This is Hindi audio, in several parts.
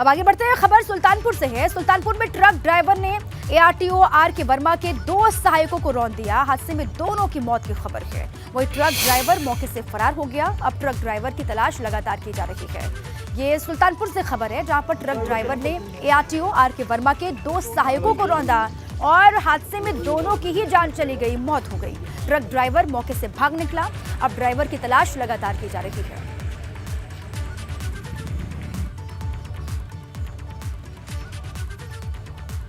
अब आगे बढ़ते हैं, खबर सुल्तानपुर से है। सुल्तानपुर में ट्रक ड्राइवर ने एआरटीओ आर के वर्मा के 2 सहायकों को रौंद दिया। हादसे में दोनों की मौत की खबर है। वही ट्रक ड्राइवर मौके से फरार हो गया। अब ट्रक ड्राइवर की तलाश लगातार की जा रही है। ये सुल्तानपुर से खबर है, जहां पर ट्रक ड्राइवर ने एआरटीओ आर के वर्मा के 2 सहायकों को रौंदा और हादसे में दोनों की ही जान चली गई, मौत हो गई। ट्रक ड्राइवर मौके से भाग निकला। अब ड्राइवर की तलाश लगातार की जा रही है।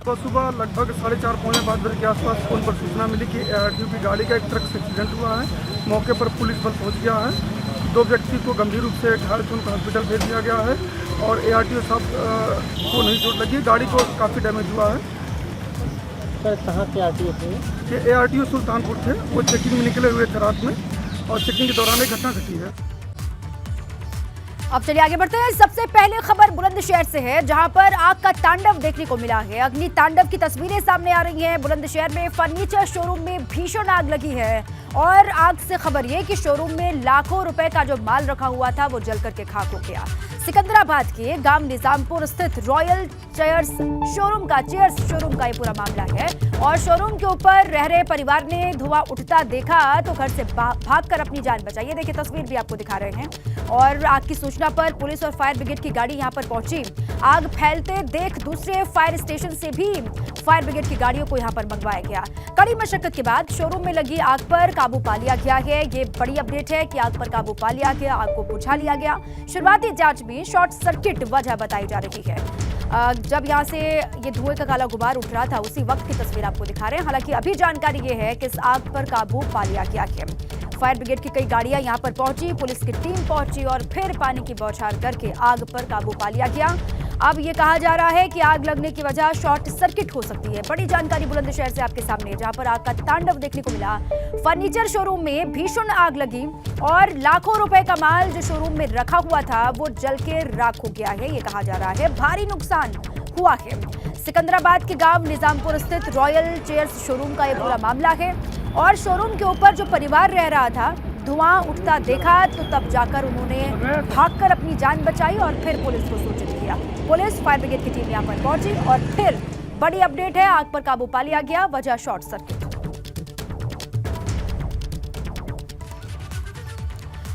तो सुबह लगभग 4:30 पौने 5 बजे के आसपास फोन पर सूचना मिली कि एआरटीओ की गाड़ी का एक ट्रक से एक्सीडेंट हुआ है। मौके पर पुलिस बल पहुंच गया है। 2 व्यक्ति को गंभीर रूप से घायल उनको हॉस्पिटल भेज दिया गया है और एआरटीओ साहब को नहीं चोट लगी, गाड़ी को काफ़ी डैमेज हुआ है। सर कहाँ के आरटीओ थे? ये एआरटीओ सुल्तानपुर थे। वो चेकिंग में निकले हुए थे रात में और चेकिंग के दौरान एक घटना घटी है। अब चलिए आगे बढ़ते हैं। सबसे पहले खबर बुलंदशहर से है, जहां पर आग का तांडव देखने को मिला है। अग्नि तांडव की तस्वीरें सामने आ रही हैं। बुलंदशहर में फर्नीचर शोरूम में भीषण आग लगी है और आग से खबर ये कि शोरूम में लाखों रुपए का जो माल रखा हुआ था वो जल करके खाक हो गया। सिकंदराबाद के गांव निजामपुर स्थित रॉयल चेयर्स शोरूम का ये पूरा मामला है और शोरूम के ऊपर रह रहे परिवार ने धुआं उठता देखा तो घर से भागकर अपनी जान बचाई। ये देखिए, तस्वीर भी आपको दिखा रहे हैं। और आग की सूचना पर पुलिस और फायर ब्रिगेड की गाड़ी यहां पर पहुंची। आग फैलते देख दूसरे फायर स्टेशन से भी फायर ब्रिगेड की गाड़ियों को यहां पर मंगवाया गया। कड़ी मशक्कत के बाद शोरूम में लगी आग पर काबू पा लिया गया है। ये बड़ी अपडेट है कि आग पर काबू पा लिया गया, आग को बुझा लिया गया। शुरुआती जांच में शॉर्ट सर्किट वजह बताई जा रही है। जब यहां से ये धुएं का काला गुबार उठ रहा था उसी वक्त की तस्वीर आपको दिखा रहे हैं। हालांकि अभी जानकारी ये है कि इस आग पर काबू पा लिया गया है। फायर ब्रिगेड की कई गाड़ियां यहां पर पहुंची, पुलिस की टीम पहुंची और फिर पानी की बौछार करके आग पर काबू पा लिया गया। अब ये कहा जा रहा है कि आग लगने की वजह शॉर्ट सर्किट हो सकती है। बड़ी जानकारी बुलंदशहर से आपके सामने, जहां पर आग का तांडव देखने को मिला। फर्नीचर शोरूम में भीषण आग लगी और लाखों रुपए का माल जो शोरूम में रखा हुआ था वो जल के राख हो गया है। ये कहा जा रहा है भारी नुकसान हुआ है। सिकंदराबाद के गांव निजामपुर स्थित रॉयल चेयर्स शोरूम का ये पूरा मामला है और शोरूम के ऊपर जो परिवार रह रहा था, धुआं उठता देखा तो तब जाकर उन्होंने भागकर अपनी जान बचाई और फिर पुलिस को सूचित किया। पुलिस फायर ब्रिगेड की टीम यहां पर पहुंची और फिर बड़ी अपडेट है, आग पर काबू पा लिया गया। वजह शॉर्ट सर्किट।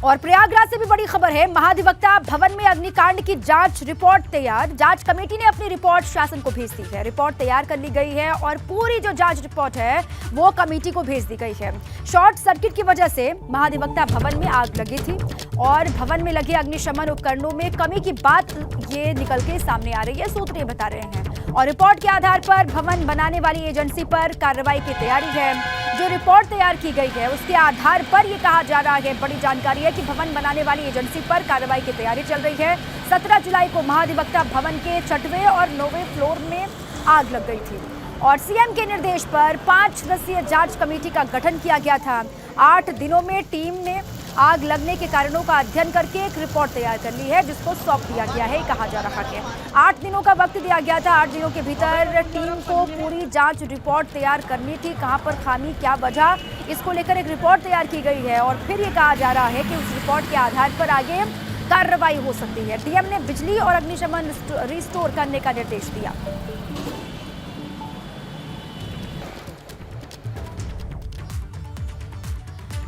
और प्रयागराज से भी बड़ी खबर है। महाधिवक्ता भवन में अग्निकांड की जांच रिपोर्ट तैयार। जांच कमेटी ने अपनी रिपोर्ट शासन को भेज दी है। रिपोर्ट तैयार कर ली गई है और पूरी जो जांच रिपोर्ट है वो कमेटी को भेज दी गई है। शॉर्ट सर्किट की वजह से महाधिवक्ता भवन में आग लगी थी और भवन में लगे अग्निशमन उपकरणों में कमी की बात ये निकल के सामने आ रही है, सूत्र बता रहे हैं। और रिपोर्ट के आधार पर भवन बनाने वाली एजेंसी पर कार्रवाई की तैयारी है। जो रिपोर्ट तैयार की गई है उसके आधार पर ये कहा जा रहा है, बड़ी जानकारी है कि भवन बनाने वाली एजेंसी पर कार्रवाई की तैयारी चल रही है। 17 जुलाई को महाधिवक्ता भवन के 6वें और 9वें फ्लोर में आग लग गई थी और सीएम के निर्देश पर 5 सदस्यीय जांच कमेटी का गठन किया गया था। 8 दिनों में टीम ने आग लगने के कारणों का अध्ययन करके एक रिपोर्ट तैयार कर ली है, जिसको सौंप दिया गया है, कहा जा रहा है। 8 दिनों का वक्त दिया गया था। 8 दिनों के भीतर टीम को पूरी जांच रिपोर्ट तैयार करनी थी। कहां पर खामी, क्या वजह, इसको लेकर एक रिपोर्ट तैयार की गई है और फिर ये कहा जा रहा है कि उस रिपोर्ट के आधार पर आगे कार्रवाई हो सकती है। डीएम ने बिजली और अग्निशमन रिस्टोर करने का निर्देश दिया।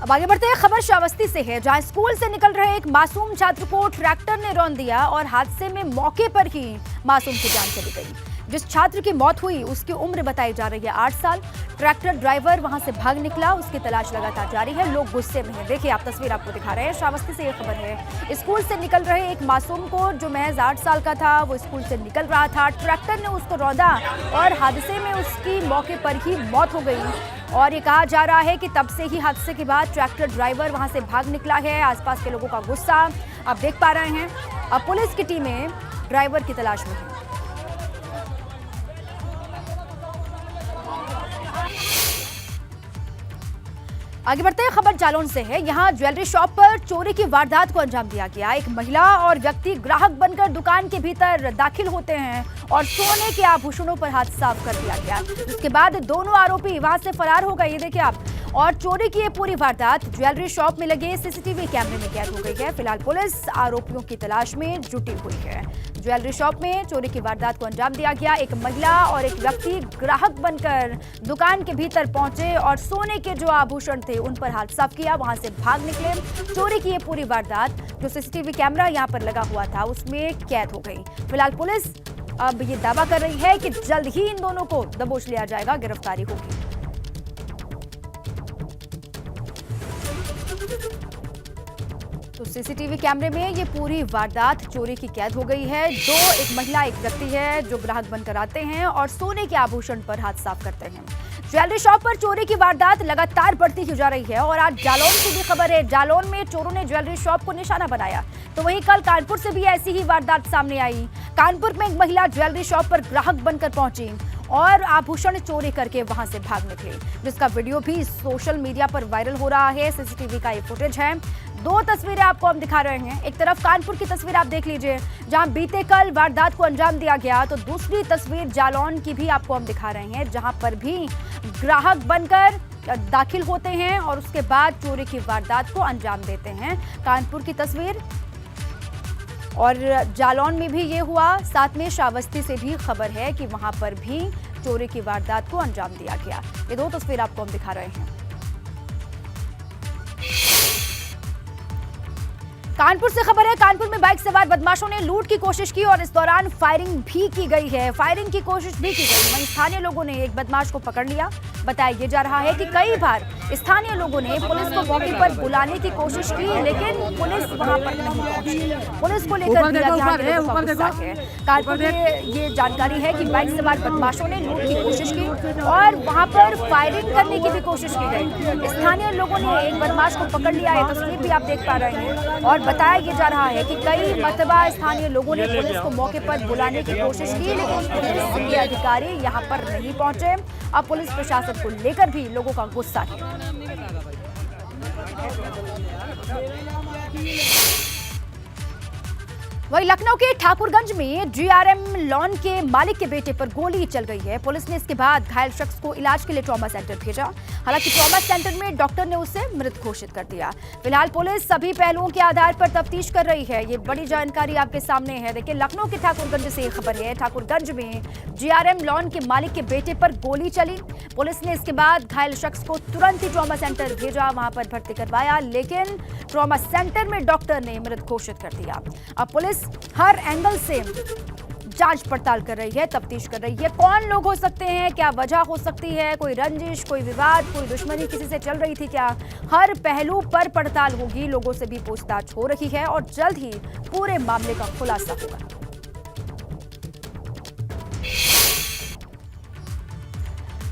अब आगे बढ़ते हैं, खबर श्रावस्ती से है, जहां स्कूल से निकल रहे एक मासूम छात्र को ट्रैक्टर ने रौंद दिया और हादसे में मौके पर ही मासूम की जान चली गई। जिस छात्र की मौत हुई उसकी उम्र बताई जा रही है 8 साल। ट्रैक्टर ड्राइवर वहां से भाग निकला, उसकी तलाश लगातार जारी है। लोग गुस्से में हैं। देखिए, आप तस्वीर आपको दिखा रहे हैं। श्रावस्ती से ये खबर है। स्कूल से निकल रहे एक मासूम को, जो महज 8 साल का था, वो स्कूल से निकल रहा था। ट्रैक्टर ने उसको रौंदा और हादसे में उसकी मौके पर ही मौत हो गई। और ये कहा जा रहा है कि तब से ही हादसे के बाद ट्रैक्टर ड्राइवर वहां से भाग निकला है। आसपास के लोगों का गुस्सा आप देख पा रहे हैं। अब पुलिस की टीमें ड्राइवर की तलाश में है। आगे बढ़ते हैं, खबर जालौन से है। यहां ज्वेलरी शॉप पर चोरी की वारदात को अंजाम दिया गया। एक महिला और व्यक्ति ग्राहक बनकर दुकान के भीतर दाखिल होते हैं और सोने के आभूषणों पर हाथ साफ कर दिया गया। उसके बाद दोनों आरोपी वहां से फरार हो गए। ये देखिए आप। और चोरी की ये पूरी वारदात ज्वेलरी शॉप में लगे सीसीटीवी कैमरे में कैद हो गई है। फिलहाल पुलिस आरोपियों की तलाश में जुटी हुई है। ज्वेलरी शॉप में चोरी की वारदात को अंजाम दिया गया। एक महिला और एक व्यक्ति ग्राहक बनकर दुकान के भीतर पहुंचे और सोने के जो आभूषण थे उन पर हाथ साफ किया, वहां से भाग निकले। चोरी की ये पूरी वारदात जो सीसीटीवी कैमरा यहां पर लगा हुआ था उसमें कैद हो गई। फिलहाल पुलिस अब ये दावा कर रही है कि जल्द ही इन दोनों को दबोच लिया जाएगा, गिरफ्तारी होगी। तो सीसीटीवी कैमरे में ये पूरी वारदात चोरी की कैद हो गई है। एक महिला एक व्यक्ति है जो ग्राहक बनकर आते हैं और सोने के आभूषण पर हाथ साफ करते हैं। ज्वेलरी शॉप पर चोरी की वारदात लगातार बढ़ती ही जा रही है और आज जालौन की भी खबर है। जालौन में चोरों ने ज्वेलरी शॉप को निशाना बनाया, तो वहीं कल कानपुर से भी ऐसी ही वारदात सामने आई। कानपुर में एक महिला ज्वेलरी शॉप पर ग्राहक बनकर पहुंची और आभूषण चोरी करके वहां से भाग निकले, जिसका वीडियो भी सोशल मीडिया पर वायरल हो रहा है। सीसीटीवी का ये फुटेज है। दो तस्वीरें आपको हम दिखा रहे हैं। एक तरफ कानपुर की तस्वीर आप देख लीजिए जहां बीते कल वारदात को अंजाम दिया गया, तो दूसरी तस्वीर जालौन की भी आपको हम दिखा रहे हैं जहां पर भी ग्राहक बनकर दाखिल होते हैं और उसके बाद चोरी की वारदात को अंजाम देते हैं। कानपुर की तस्वीर और जालौन में भी ये हुआ। साथ में श्रावस्ती से भी खबर है कि वहां पर भी चोरी की वारदात को अंजाम दिया गया। ये दो तस्वीर आपको हम दिखा रहे हैं। कानपुर से खबर है। कानपुर में बाइक सवार बदमाशों ने लूट की कोशिश की और इस दौरान फायरिंग भी की गई है। फायरिंग की कोशिश भी की गई। वहीं स्थानीय लोगों ने एक बदमाश को पकड़ लिया। बताया ये जा रहा है कि कई बार स्थानीय लोगों ने पुलिस को मौके पर बुलाने की कोशिश की, लेकिन पुलिस वहां पर नहीं पहुंची। पुलिस को लेकर कानपुर में ये जानकारी है कि बाइक सवार बदमाशों ने लूट की कोशिश की और वहां पर फायरिंग करने की भी कोशिश की गई। स्थानीय लोगों ने एक बदमाश को पकड़ लिया है, तस्वीर भी आप देख पा रहे हैं। और बताया ये जा रहा है कि कई मरतबा स्थानीय लोगों ने पुलिस को मौके पर बुलाने की कोशिश की, लेकिन पुलिस के अधिकारी यहां पर नहीं पहुंचे। अब पुलिस प्रशासन को लेकर भी लोगों का गुस्सा है। वहीं लखनऊ के ठाकुरगंज में जीआरएम लॉन के मालिक के बेटे पर गोली चल गई है। पुलिस ने इसके बाद घायल शख्स को इलाज के लिए ट्रॉमा सेंटर भेजा। हालांकि ट्रॉमा सेंटर में डॉक्टर ने उसे मृत घोषित कर दिया। फिलहाल पुलिस सभी पहलुओं के आधार पर तफ्तीश कर रही है। ये बड़ी जानकारी आपके सामने है। देखिए, लखनऊ के ठाकुरगंज से खबर है। ठाकुरगंज में जीआरएम लॉन के मालिक के बेटे पर गोली चली। पुलिस ने इसके बाद घायल शख्स को तुरंत ही ट्रॉमा सेंटर भेजा, वहां पर भर्ती करवाया, लेकिन ट्रॉमा सेंटर में डॉक्टर ने मृत घोषित कर दिया। अब पुलिस हर एंगल से जांच पड़ताल कर रही है, तफ्तीश कर रही है। कौन लोग हो सकते हैं, क्या वजह हो सकती है, कोई रंजिश, कोई विवाद, कोई दुश्मनी किसी से चल रही थी क्या, हर पहलू पर पड़ताल होगी। लोगों से भी पूछताछ हो रही है और जल्द ही पूरे मामले का खुलासा होगा।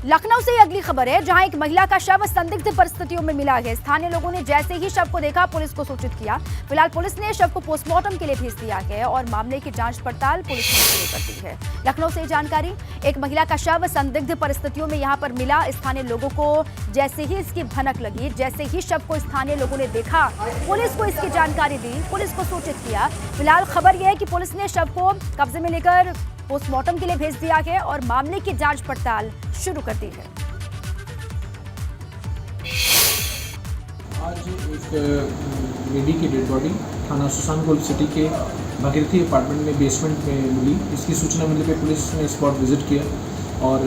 लखनऊ से अगली खबर है, जहां एक महिला का शव संदिग्ध परिस्थितियों में मिला है। स्थानीय लोगों ने जैसे ही शव को देखा पुलिस को सूचित किया। फिलहाल पुलिस ने शव को पोस्टमार्टम के लिए भेज दिया है और मामले की जांच पड़ताल पुलिस ने शुरू कर दी है। लखनऊ से जानकारी, एक महिला का शव संदिग्ध परिस्थितियों में यहां पर मिला। स्थानीय लोगों को जैसे ही इसकी भनक लगी, जैसे ही शव को स्थानीय लोगों ने देखा, पुलिस को इसकी जानकारी दी, पुलिस को सूचित किया। फिलहाल खबर यह है कि पुलिस ने शव को कब्जे में लेकर पोस्टमार्टम के लिए भेज दिया है और मामले की जांच पड़ताल शुरू कर दी है। आज एक लेडी की डेड बॉडी थाना सुसान गोल्ड सिटी के भागीरथी अपार्टमेंट में बेसमेंट में मिली। इसकी सूचना मिलने पर पुलिस ने स्पॉट विजिट किया और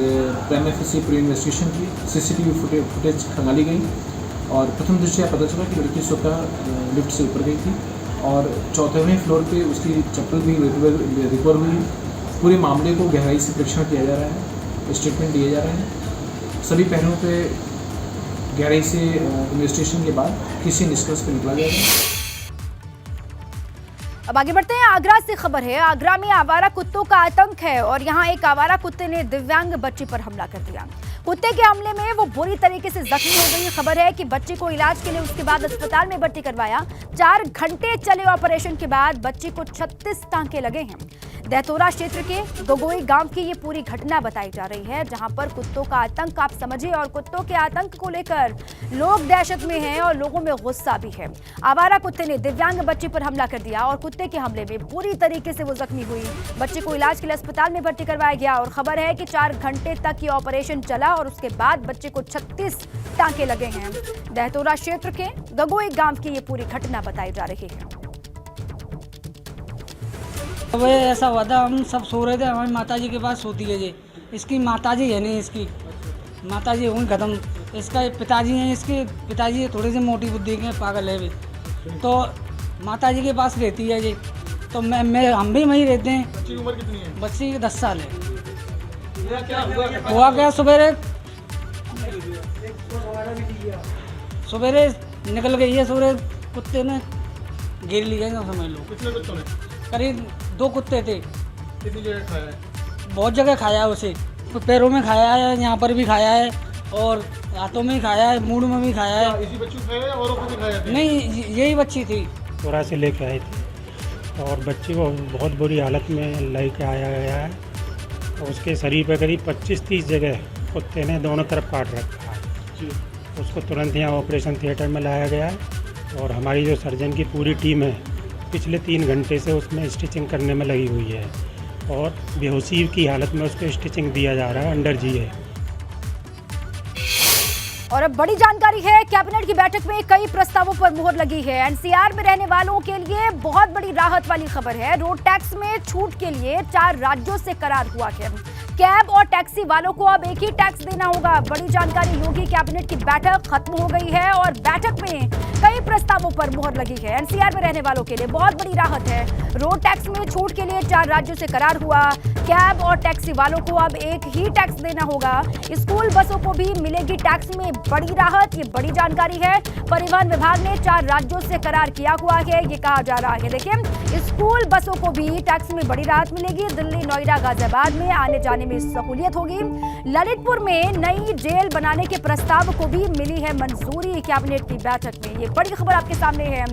प्राइम एफएससी पूरी इन्वेस्टिगेशन की। सीसीटीवी फुटेज खंगाली गई और प्रथम दृष्टया पता चला कि लड़की स्वतः लिफ्ट से ऊपर गई थी और 4वें फ्लोर पे उसकी चप्पल भी रिकवर हुई। पूरे मामले को गहराई से परीक्षण किया जा रहा है, स्टेटमेंट दिए जा रहे हैं। सभी पहलुओं पे गहराई से इन्वेस्टिगेशन के बाद किसी निष्कर्ष पर निकला जाएगा। अब आगे बढ़ते हैं। आगरा से खबर है। आगरा में आवारा कुत्तों का आतंक है और यहां एक आवारा कुत्ते ने दिव्यांग बच्ची पर हमला कर दिया। कुत्ते के हमले में वो बुरी तरीके से जख्मी हो गई। खबर है कि बच्ची को इलाज के लिए उसके बाद अस्पताल में भर्ती करवाया। 4 घंटे चले ऑपरेशन के बाद बच्ची को 36 टांके लगे हैं। दहतौरा क्षेत्र के गगोई गांव की ये पूरी घटना बताई जा रही है, जहां पर कुत्तों का आतंक आप समझिए, और कुत्तों के आतंक को लेकर लोग दहशत में हैं और लोगों में गुस्सा भी है। आवारा कुत्ते ने दिव्यांग बच्चे पर हमला कर दिया और कुत्ते के हमले में पूरी तरीके से वो जख्मी हुई। बच्चे को इलाज के लिए अस्पताल में भर्ती करवाया गया और खबर है कि 4 घंटे तक ये ऑपरेशन चला और उसके बाद बच्चे को 36 टांके लगे हैं। दहतौरा क्षेत्र के गगोई गांव की ये पूरी घटना बताई जा रही है। अब ऐसा हुआ था, हम सब सो रहे थे, हमारी माताजी के पास सोती है जी। इसकी माताजी है नहीं, इसकी माताजी हुई खत्म। इसका पिताजी हैं, इसके पिताजी थोड़े से मोटी बुद्धि के पागल है भी, तो माताजी के पास रहती है जी। तो मैं हम भी वहीं रहते हैं। बच्ची की उम्र कितनी है? बच्ची की 10 साल है। हुआ क्या सवेरे निकल गई है, सवेरे कुत्ते ने घेर लिया है, समझ लो। कितने कुत्तों ने? करीब 2 कुत्ते थे। कितनी जगह खाया है? बहुत जगह खाया है उसे, पैरों में खाया है, यहाँ पर भी खाया है और हाथों में भी खाया है, मूड में भी खाया है। इसी बच्ची को खाया है, औरों को भी खाया है? नहीं, यही बच्ची थी। थोड़ा से लेके आए थे और बच्ची को बहुत बुरी हालत में लेके आया गया है और उसके शरीर पर करीब 25-30 जगह कुत्ते ने दोनों तरफ काट रखा है। उसको तुरंत यहाँ ऑपरेशन थिएटर में लाया गया है और हमारी जो सर्जन की पूरी टीम है पिछले 3 घंटे से उसमें स्टिचिंग करने में लगी हुई है और बेहोशी की हालत में उसको स्टिचिंग दिया जा रहा है, अंडर जी है। और अब बड़ी जानकारी है, कैबिनेट की बैठक में कई प्रस्तावों पर मुहर लगी है। एनसीआर में रहने वालों के लिए बहुत बड़ी राहत वाली खबर है। रोड टैक्स में छूट के लिए 4 राज्यों से करार हुआ है। कैब और टैक्सी वालों को अब एक ही टैक्स देना होगा। बड़ी जानकारी, योगी कैबिनेट की बैठक खत्म हो गई है और बैठक में कई प्रस्तावों पर मुहर लगी है। एनसीआर में रहने वालों के लिए बहुत बड़ी राहत है। रोड टैक्स में छूट के लिए 4 राज्यों से करार हुआ। कैब और टैक्सी वालों को अब एक ही टैक्स देना होगा। स्कूल बसों को भी मिलेगी टैक्स में बड़ी राहत, ये बड़ी जानकारी है। परिवहन विभाग ने 4 राज्यों से करार किया हुआ है, ये कहा जा रहा है। देखिए, स्कूल बसों को भी टैक्स में बड़ी राहत मिलेगी। दिल्ली, नोएडा, गाजियाबाद में आने जाने में सहूलियत होगी। ललितपुर में नई जेल बनाने के प्रस्ताव को भी मिली है मंजूरी कैबिनेट की बैठक में। ये बड़ी खबर आपके सामने है।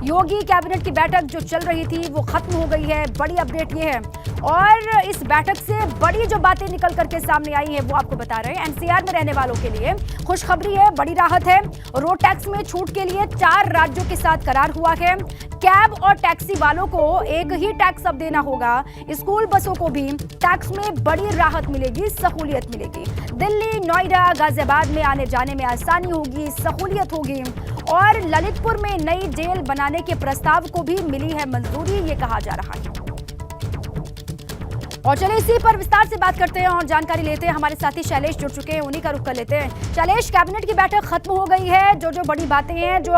योगी कैबिनेट की बैठक जो चल रही थी वो खत्म हो गई है। बड़ी अपडेट ये है और इस बैठक से बड़ी जो बातें निकल करके सामने आई है वो आपको बता रहे हैं। एनसीआर में रहने वालों के लिए खुशखबरी है, बड़ी राहत है। रोड टैक्स में छूट के लिए 4 राज्यों के साथ करार हुआ है। कैब और टैक्सी वालों को एक ही टैक्स अब देना होगा। स्कूल बसों को भी टैक्स में बड़ी राहत मिलेगी, सहूलियत मिलेगी। दिल्ली, नोएडा, गाजियाबाद में आने जाने में आसानी होगी, सहूलियत होगी। और ललितपुर में नई जेल बनाने के प्रस्ताव को भी मिली है मंजूरी, ये कहा जा रहा है। और चलिए इसी पर विस्तार से बात करते हैं और जानकारी लेते हैं। हमारे साथी शैलेश जुड़ चुके हैं, उन्हीं का रुख कर लेते हैं। शैलेश, कैबिनेट की बैठक खत्म हो गई है, जो बड़ी बातें हैं, जो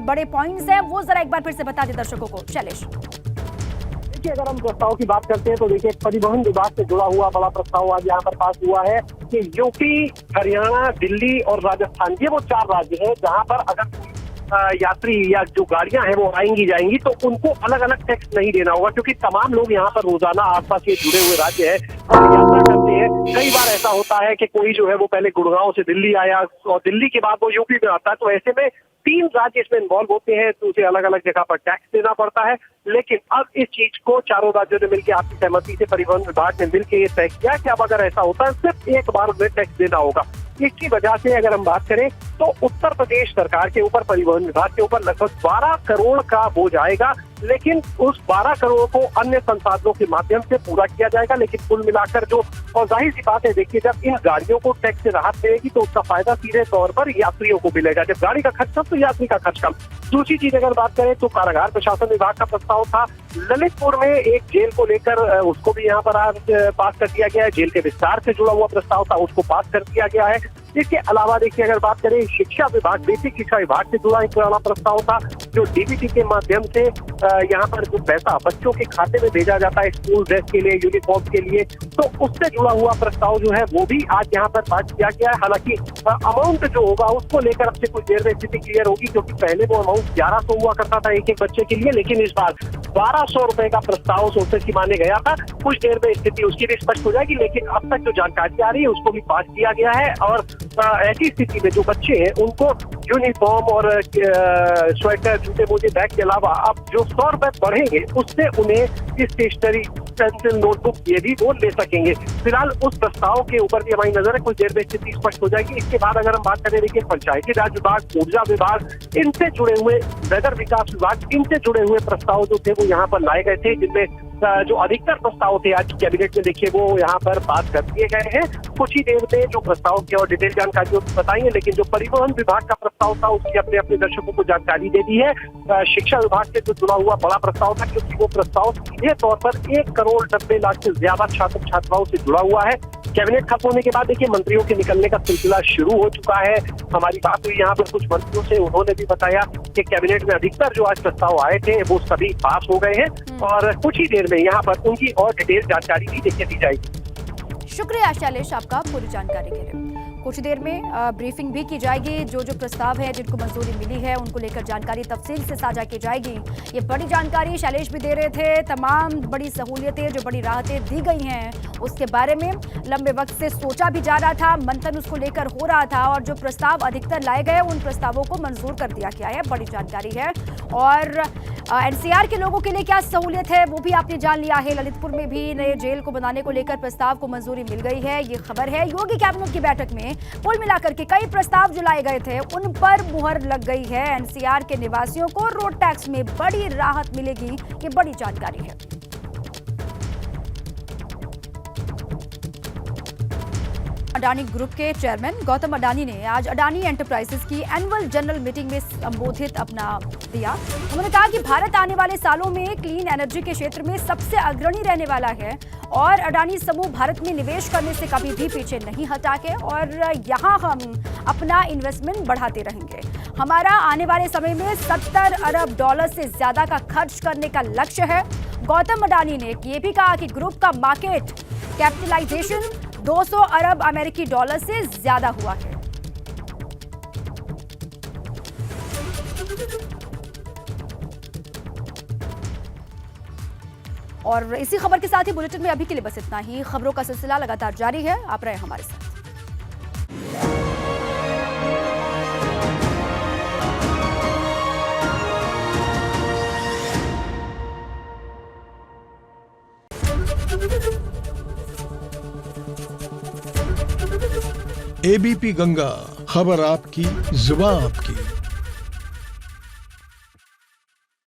बड़े पॉइंट्स हैं, वो जरा एक बार फिर से बता दें दर्शकों को। शैलेश, देखिए, अगर हम प्रस्ताव की बात करते हैं तो देखिए, परिवहन विभाग से जुड़ा हुआ बड़ा प्रस्ताव आज यहाँ पर पास हुआ है कि यूपी, हरियाणा, दिल्ली और राजस्थान, ये वो 4 राज्य हैं जहाँ पर अगर यात्री या जो गाड़ियां हैं वो आएंगी जाएंगी तो उनको अलग अलग टैक्स नहीं देना होगा, क्योंकि तमाम लोग यहाँ पर रोजाना आसपास ये जुड़े हुए राज्य है यात्रा करते हैं। कई बार ऐसा होता है कि कोई जो है वो पहले गुड़गांव से दिल्ली आया और दिल्ली के बाद वो यूपी में आता है, तो ऐसे में 3 राज्य इसमें इन्वॉल्व होते हैं, तो उसे अलग अलग जगह पर टैक्स देना पड़ता है। लेकिन अब इस चीज को चारों राज्यों ने मिलकर आपसी सहमति से परिवहन विभाग ने मिलकर ये तय किया कि अब अगर ऐसा होता है सिर्फ एक बार उन्हें टैक्स देना होगा। इसकी वजह से अगर हम बात करें तो उत्तर प्रदेश सरकार के ऊपर, परिवहन विभाग के ऊपर लगभग 12 करोड़ का बोझ आएगा, लेकिन उस 12 करोड़ को अन्य संसाधनों के माध्यम से पूरा किया जाएगा। लेकिन कुल मिलाकर जो, और जाहिर सी बात है, देखिए, जब इन गाड़ियों को टैक्स से राहत मिलेगी तो उसका फायदा सीधे तौर पर यात्रियों को मिलेगा। जब गाड़ी का खर्च कम तो यात्री का खर्च कम। दूसरी चीज अगर बात करें तो कारागार प्रशासन विभाग का प्रस्ताव था, ललितपुर में एक जेल को लेकर, उसको भी यहाँ पर आज पास कर दिया गया है। जेल के विस्तार से जुड़ा हुआ प्रस्ताव था, उसको पास कर दिया गया है। इसके अलावा देखिए, अगर बात करें शिक्षा विभाग, बेसिक शिक्षा विभाग से जुड़ा एक पुराना प्रस्ताव था, जो डीबीटी के माध्यम से यहाँ पर जो पैसा बच्चों के खाते में भेजा जाता है स्कूल ड्रेस के लिए, यूनिफॉर्म के लिए, तो उससे जुड़ा हुआ प्रस्ताव जो है वो भी आज यहाँ पर पास किया गया है। हालांकि अमाउंट जो होगा उसको लेकर अब से कुछ देर में स्थिति क्लियर होगी, क्योंकि पहले वो अमाउंट 1100 हुआ करता था एक बच्चे के लिए, लेकिन इस बार 1200 रुपए का प्रस्ताव सोचते माने गया था। कुछ देर में स्थिति उसकी भी स्पष्ट हो जाएगी, लेकिन अब तक जो जानकारी आ रही है उसको भी पास किया गया है। और ऐसी स्थिति में जो बच्चे हैं उनको यूनिफॉर्म और स्वेटर, जूते मोजे, बैग के अलावा अब जो 100 रुपए बढ़ेंगे उससे उन्हें स्टेशनरी, पेंसिल, नोटबुक ये भी वो ले सकेंगे। फिलहाल उस प्रस्ताव के ऊपर भी हमारी नजर है, कुछ देर में स्थिति स्पष्ट हो जाएगी। इसके बाद अगर हम बात करें, देखिए पंचायती राज विभाग, ऊर्जा विभाग, इनसे जुड़े हुए, नगर विकास विभाग, इनसे जुड़े हुए प्रस्ताव जो थे वो यहाँ पर लाए गए थे, जिनमें जो अधिकतर प्रस्ताव थे आज कैबिनेट में देखिए वो यहाँ पर बात कर दिए गए हैं। कुछ ही देर में जो प्रस्ताव की और डिटेल जानकारी बताएंगे, लेकिन जो परिवहन विभाग का प्रस्ताव था उसकी अपने अपने दर्शकों को जानकारी दे दी है। शिक्षा विभाग से जो जुड़ा हुआ बड़ा प्रस्ताव था, क्योंकि वो प्रस्ताव सीधे तौर पर 1,90,00,000 से ज्यादा छात्र छात्राओं से जुड़ा हुआ है। कैबिनेट खत्म होने के बाद देखिए मंत्रियों के निकलने का सिलसिला शुरू हो चुका है। हमारी बात हुई यहाँ पर कुछ मंत्रियों से, उन्होंने भी बताया कि कैबिनेट में अधिकतर जो आज प्रस्ताव आए थे वो सभी पास हो गए हैं और कुछ ही देर में यहाँ पर उनकी और डिटेल जानकारी भी देखिए दी जाएगी। शुक्रिया शैलेश आपका पूरी जानकारी के लिए। कुछ देर में ब्रीफिंग भी की जाएगी। जो जो प्रस्ताव है जिनको मंजूरी मिली है उनको लेकर जानकारी तफसील से साझा की जाएगी। ये बड़ी जानकारी शैलेश भी दे रहे थे। तमाम बड़ी सहूलियतें, जो बड़ी राहतें दी गई हैं उसके बारे में लंबे वक्त से सोचा भी जा रहा था, मंथन उसको लेकर हो रहा था और जो प्रस्ताव अधिकतर लाए गए उन प्रस्तावों को मंजूर कर दिया गया है। बड़ी जानकारी है। और एनसीआर के लोगों के लिए क्या सहूलियत है वो भी आपने जान लिया है। ललितपुर में भी नए जेल को बनाने को लेकर प्रस्ताव को मंजूरी मिल गई है, ये खबर है। योगी कैबिनेट की बैठक में कुल मिलाकर के कई प्रस्ताव जो लाए गए थे उन पर मुहर लग गई है। एनसीआर के निवासियों को रोड टैक्स में बड़ी राहत मिलेगी, ये बड़ी जानकारी है। अडानी ग्रुप के चेयरमैन गौतम अडानी ने आज अडानी एंटरप्राइजेस की एनुअल जनरल मीटिंग में संबोधित अपना दिया। उन्होंने कहा कि भारत आने वाले सालों में क्लीन एनर्जी के क्षेत्र में सबसे अग्रणी रहने वाला है और अडानी समूह भारत में निवेश करने से कभी भी पीछे नहीं हटेंगे और यहाँ हम अपना इन्वेस्टमेंट बढ़ाते रहेंगे। हमारा आने वाले समय में $70 अरब से ज्यादा का खर्च करने का लक्ष्य है। गौतम अडानी ने ये भी कहा कि ग्रुप का मार्केट कैपिटलाइजेशन $200 अरब अमेरिकी डॉलर से ज्यादा हुआ है। और इसी खबर के साथ ही बुलेटिन में अभी के लिए बस इतना ही। खबरों का सिलसिला लगातार जारी है, आप रहे हमारे साथ। एबीपी गंगा, खबर आपकी, जुबान आपकी।